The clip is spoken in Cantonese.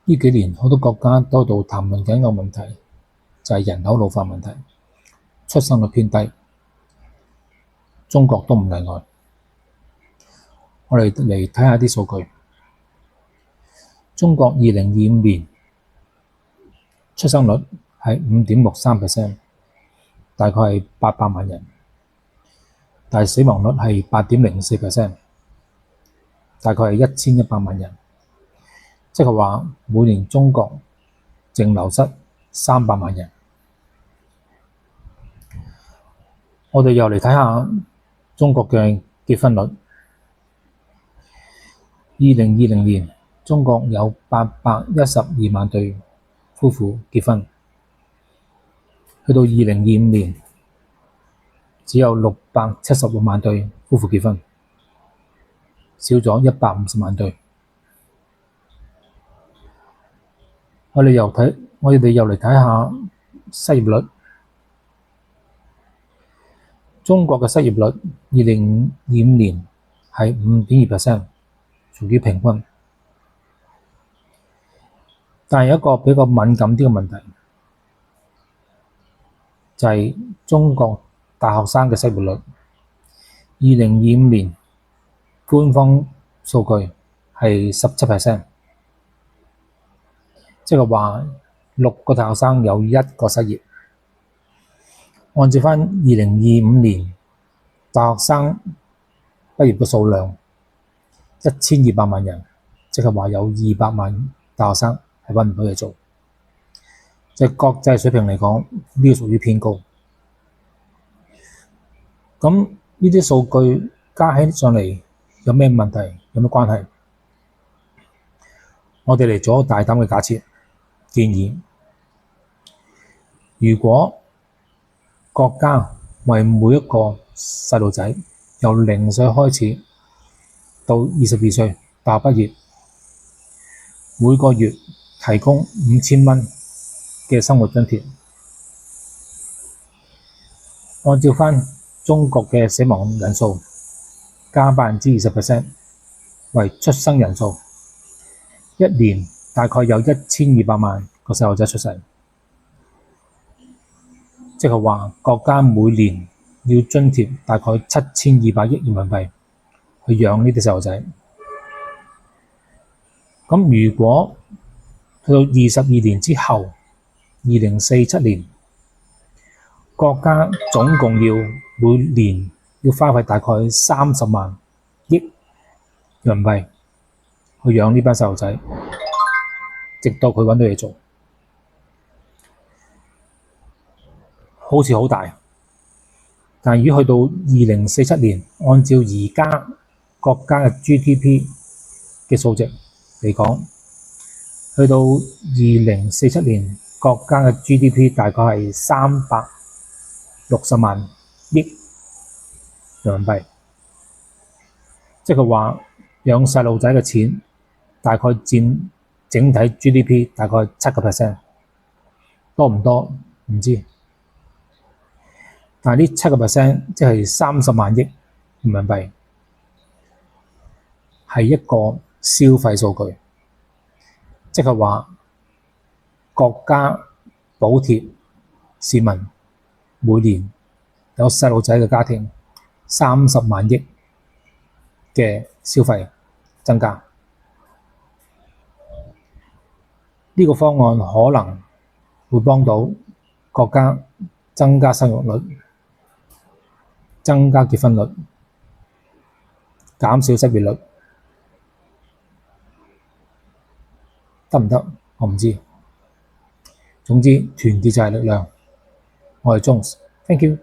呢幾年好多國家都喺度談論緊一個問題，就係人口老化問題，出生率偏低，中國都唔例外。我哋嚟睇下啲數據。中國2025年出生率係5.63%，大概係800萬人，但係死亡率係8.04%，大概係1100萬人，即係話每年中國淨流失300萬人。我哋又嚟睇下中國嘅結婚率。2020年中國有812萬對夫婦結婚，去到2025年只有676萬對夫婦結婚，少咗150萬對。我哋又嚟睇下失業率。中國嘅失業率2025年係5.2%，屬於平均。但係有一個比較敏感啲嘅問題，就係中國大學生嘅失業率。2025年官方數據係17%，即係話6個大學生有1個失業。按照返2025年大學生畢業嘅數量1200萬人，即係話有200萬大學生係搵唔到嘢做。即係國際水平嚟講，呢個屬於偏高。咁呢啲數據加起上嚟有咩問題？有咩關係？我哋嚟做大膽嘅假設，建議如果國家為每一個細路仔由0歲開始到22歲大學畢業，每個月提供5000蚊嘅生活津貼，按照返中國嘅死亡人數加20% 為出生人數，一年大概有1200萬個細路仔出世。即係話國家每年要津貼大概7200億人民幣去養呢啲細路仔。咁如果去到22年之後，2047年，國家總共要每年要花費大概30萬億人民幣去養呢班細路仔，直到佢搵到嘢做。好似好大，但係如果去到2047年，按照而家國家嘅 GDP 嘅數值嚟講，去到2047年，國家嘅 GDP 大概係360萬億人民幣，即係話養細路仔嘅錢大概佔整體 GDP 大概7%，多唔多唔知。但係呢7%即係30萬億人民幣，係一個消費數據，即係話國家補貼市民每年有細路仔嘅家庭30萬億嘅消費增加。呢個方案可能會幫到國家增加生育率，增加結婚率，減少失業率，得唔得？我唔知。總之，團結就係力量。我係 Jones，Thank you。